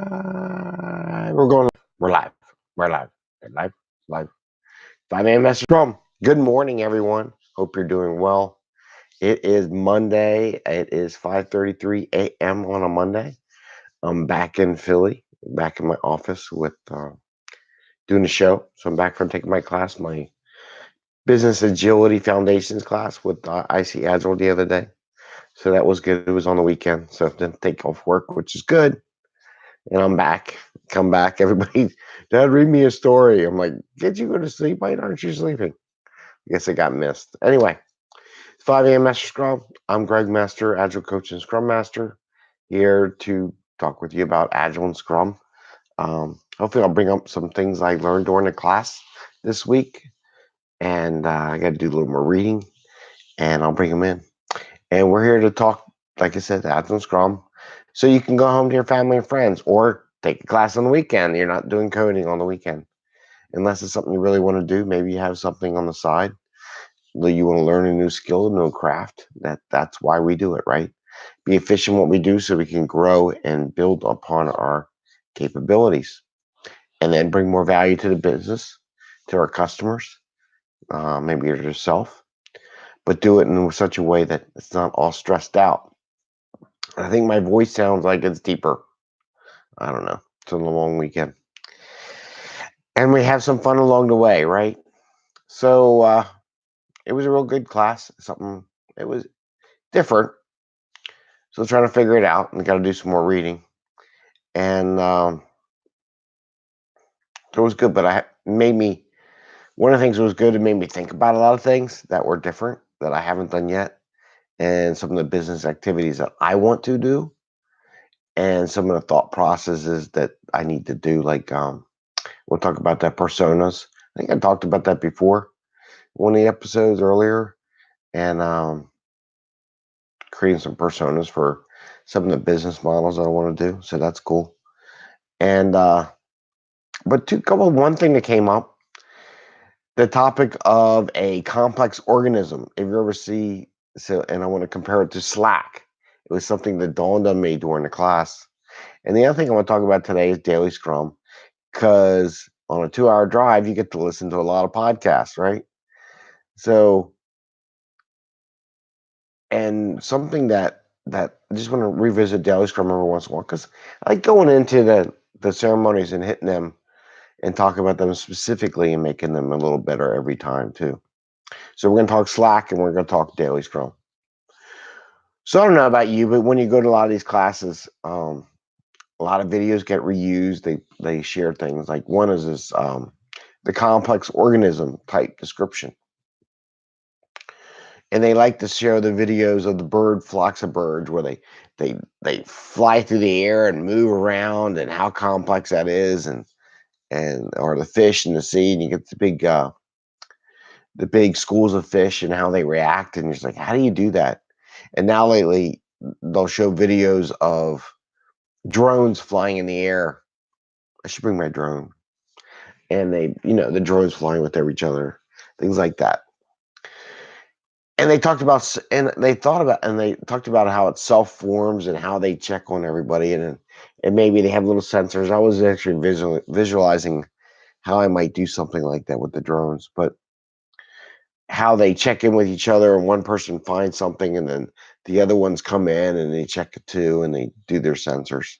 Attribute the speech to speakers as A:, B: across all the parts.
A: We're going. We're live. We're live. We're live. Live. 5amMesterScrum. Scrum. Good morning, everyone. Hope you're doing well. It is Monday. It is 5:33 a.m. on a Monday. I'm back in Philly, back in my office with doing a show. So I'm back from taking my class, my Business Agility Foundations class with IC Agile the other day. So that was good. It was on the weekend, so I didn't take off work, which is good. And I'm back. Come back. Everybody, Dad, read me a story. I'm like, did you go to sleep? Why aren't you sleeping? I guess I got missed. Anyway, it's 5 a.m. Mester Scrum. I'm Greg Mester, Agile Coach and Scrum Master, here to talk with you about Agile and Scrum. Hopefully, I'll bring up some things I learned during the class this week. And I got to do a little more reading, and I'll bring them in. And we're here to talk, like I said, Agile and Scrum. So you can go home to your family and friends or take a class on the weekend. You're not doing coding on the weekend. Unless it's something you really want to do. Maybe you have something on the side that you want to learn a new skill, a new craft. That's why we do it, right? Be efficient in what we do so we can grow and build upon our capabilities. And then bring more value to the business, to our customers, maybe to yourself. But do it in such a way that it's not all stressed out. I think my voice sounds like it's deeper. I don't know. It's a long weekend. And we have some fun along the way, right? So it was a real good class. It was different. So trying to figure it out and got to do some more reading. And so it was good, but one of the things that was good, it made me think about a lot of things that were different that I haven't done yet. And some of the business activities that I want to do. And some of the thought processes that I need to do, like we'll talk about that personas. I think I talked about that before, one of the episodes earlier, and creating some personas for some of the business models that I want to do. So that's cool. And one thing that came up, the topic of a complex organism. If you ever see, so, and I want to compare it to Slack. It was something that dawned on me during the class. And the other thing I want to talk about today is Daily Scrum, because on a 2-hour drive, you get to listen to a lot of podcasts, right? So, and something that I just want to revisit Daily Scrum every once in a while, because I like going into the ceremonies and hitting them and talking about them specifically and making them a little better every time too. So we're going to talk Slack and we're going to talk Daily Scrum. So I don't know about you, but when you go to a lot of these classes, a lot of videos get reused. They share things. Like one is this the complex organism type description. And they like to show the videos of the flocks of birds where they fly through the air and move around and how complex that is, and or the fish in the sea, and you get the big schools of fish and how they react, and you're just like, how do you do that? And now lately they'll show videos of drones flying in the air. I should bring my drone. And the drones flying with each other, things like that. And they talked about, and they talked about how it self forms and how they check on everybody, and maybe they have little sensors. I was actually visualizing how I might do something like that with the drones, but how they check in with each other, and one person finds something, and then the other ones come in and they check it too, and they do their sensors.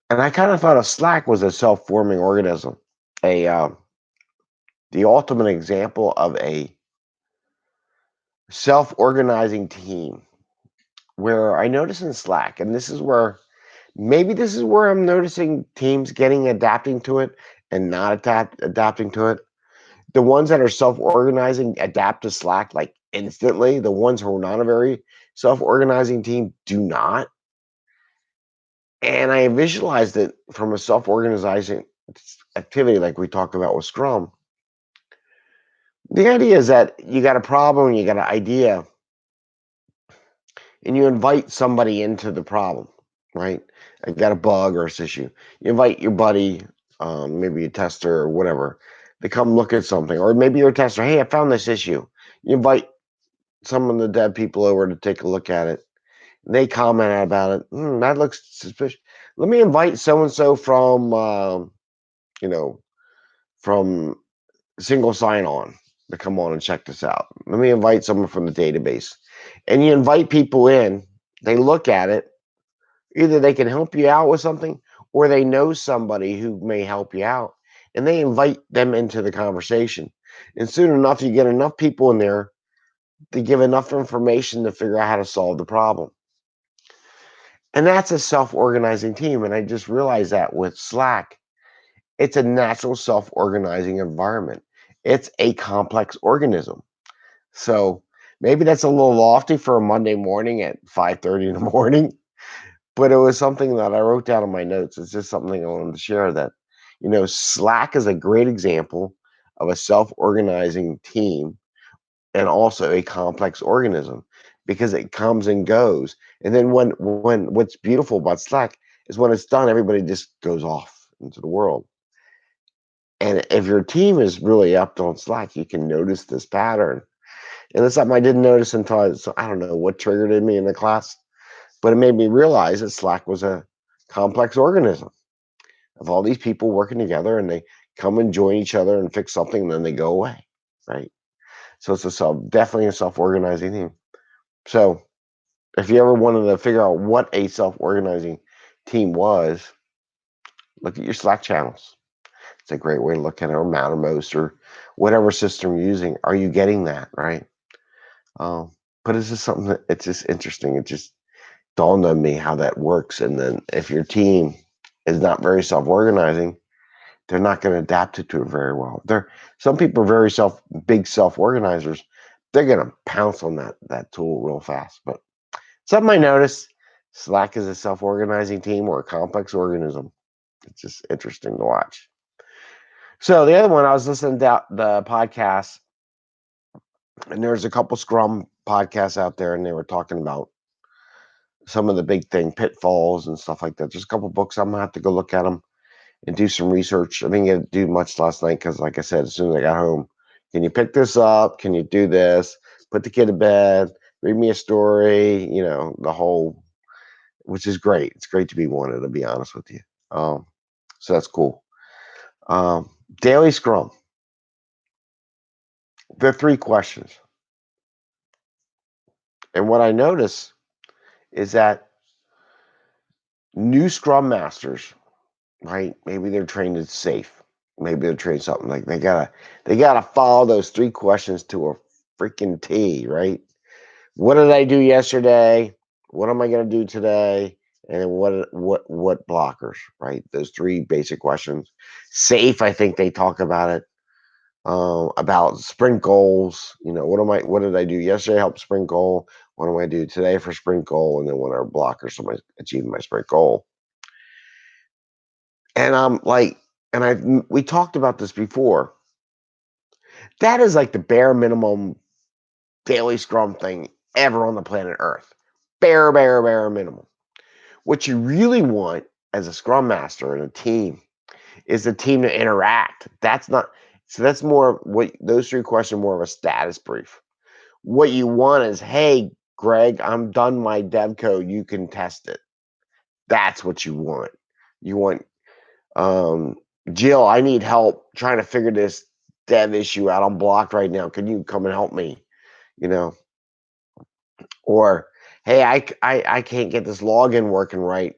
A: And I kind of thought a Slack was a self forming organism, the ultimate example of a self-organizing team, where I notice in Slack, and this is where I'm noticing teams adapting to it and not adapting to it. The ones that are self-organizing adapt to Slack like instantly. The ones who are not a very self-organizing team do not. And I visualized it from a self-organizing activity like we talked about with Scrum. The idea is that you got a problem, you got an idea, and you invite somebody into the problem, right? I got a bug or this issue. You invite your buddy, maybe a tester or whatever, to come look at something. Or maybe you're a tester. Hey, I found this issue. You invite some of the dev people over to take a look at it. They comment about it. That looks suspicious. let me invite so and so from you know from single sign on to come on and check this out. Let me invite someone from the database. And you invite people in, they look at it, either they can help you out with something or they know somebody who may help you out and they invite them into the conversation. And soon enough, you get enough people in there to give enough information to figure out how to solve the problem. And that's a self organizing team. And I just realized that with Slack, it's a natural self organizing environment, it's a complex organism. So maybe that's a little lofty for a Monday morning at 5:30 in the morning, but it was something that I wrote down in my notes. It's just something I wanted to share that, Slack is a great example of a self-organizing team and also a complex organism because it comes and goes. And then when what's beautiful about Slack is when it's done, everybody just goes off into the world. And if your team is really up on Slack, you can notice this pattern. And it's something I didn't notice until I don't know what triggered in me in the class, but it made me realize that Slack was a complex organism of all these people working together and they come and join each other and fix something and then they go away. Right. So it's definitely a self-organizing team. So if you ever wanted to figure out what a self-organizing team was, look at your Slack channels. It's a great way to look at it, or Mattermost, or whatever system you're using. Are you getting that right? Um, but it's just something that it's just interesting. It just dawned on me how that works. And then if your team is not very self-organizing, they're not going to adapt it to it very well. Some people are very big self-organizers. They're going to pounce on that tool real fast. But something I noticed, Slack is a self-organizing team or a complex organism. It's just interesting to watch. So the other one, I was listening to the podcast, and there's a couple Scrum podcasts out there, and they were talking about some of the big pitfalls and stuff like that. There's a couple books. I'm gonna have to go look at them and do some research. I didn't get to do much last night because, like I said, as soon as I got home, can you pick this up? Can you do this? Put the kid to bed. Read me a story. The whole, which is great. It's great to be wanted, to be honest with you. So that's cool. Daily Scrum. There are 3 questions, and what I notice is that new Scrum masters, right? Maybe they're trained in safe. Maybe they're trained something like they gotta follow those 3 questions to a freaking T, right? What did I do yesterday? What am I gonna do today? And then what blockers, right? Those 3 basic questions. Safe, I think they talk about it. About sprint goals. What did I do yesterday? Help sprint goal. What do I do today for sprint goal? And then what are blockers for achieving my sprint goal? And I'm like, we talked about this before. That is like the bare minimum daily scrum thing ever on the planet Earth. Bare minimum. What you really want as a scrum master and a team is the team to interact. That's more what those 3 questions are more of a status brief. What you want is, hey, Greg, I'm done my dev code. You can test it. That's what you want. You want, um, Jill, I need help trying to figure this dev issue out. I'm blocked right now. Can you come and help me? You know, or hey, I can't get this login working right.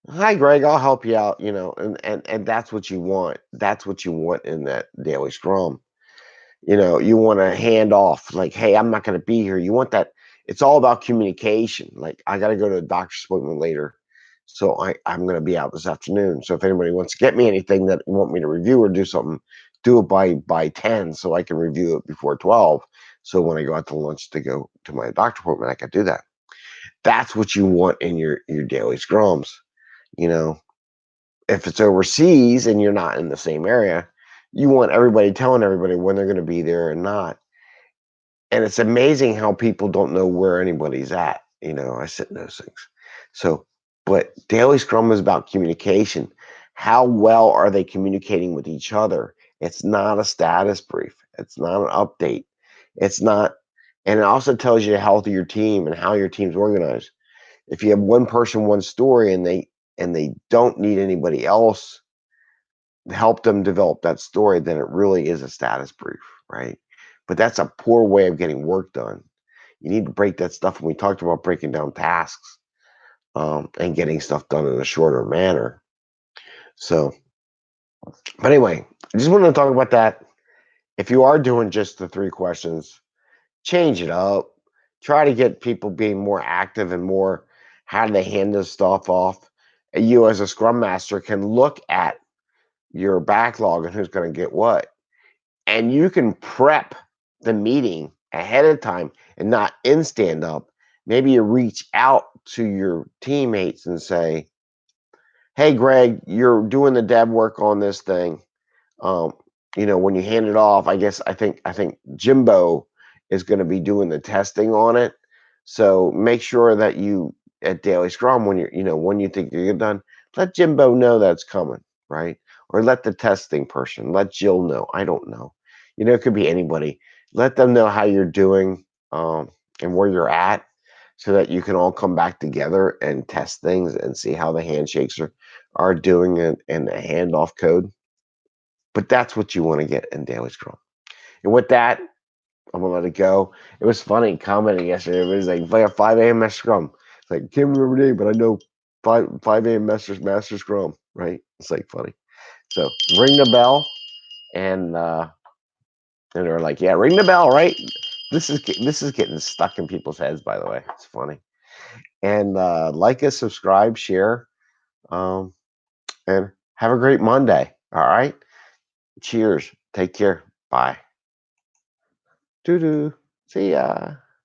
A: Hi, Greg, I'll help you out. And that's what you want. That's what you want in that daily scrum. You want to hand off like, hey, I'm not going to be here. You want that. It's all about communication. Like, I got to go to a doctor's appointment later. So I'm going to be out this afternoon. So if anybody wants to get me anything that you want me to review or do something, do it by 10 so I can review it before 12. So when I go out to lunch to go to my doctor appointment, I can do that. That's what you want in your daily scrums. You know, if it's overseas and you're not in the same area, you want everybody telling everybody when they're going to be there and not. And it's amazing how people don't know where anybody's at. I sit in those things. So, but daily scrum is about communication. How well are they communicating with each other? It's not a status brief. It's not an update. It's not, and it also tells you the health of your team and how your team's organized. If you have one person, one story, and and they don't need anybody else to help them develop that story, then it really is a status brief, right? But that's a poor way of getting work done. You need to break that stuff. And we talked about breaking down tasks and getting stuff done in a shorter manner. So, but anyway, I just wanted to talk about that. If you are doing just the 3 questions, change it up. Try to get people being more active and more how do they hand this stuff off. You as a scrum master can look at your backlog and who's going to get what. And you can prep the meeting ahead of time and not in stand up. Maybe you reach out to your teammates and say, hey, Greg, you're doing the dev work on this thing. Um, when you hand it off, I think Jimbo is going to be doing the testing on it. So make sure that you at Daily Scrum when you think you're done, let Jimbo know that's coming, right? Or let the testing person, let Jill know. I don't know. It could be anybody. Let them know how you're doing and where you're at, so that you can all come back together and test things and see how the handshakes are doing it and the handoff code. But that's what you want to get in Daily Scrum. And with that, I'm gonna let it go. It was funny commenting yesterday. It was like a 5 a.m. Mester Scrum. It's like, can't remember the name, but I know 5 a.m. Mester Scrum, right? It's like funny. So ring the bell, and they're like, yeah, ring the bell, right? This is getting stuck in people's heads. By the way, it's funny. And like us, subscribe, share, um, and have a great Monday. All right. Cheers. Take care. Bye. Doo doo. See ya.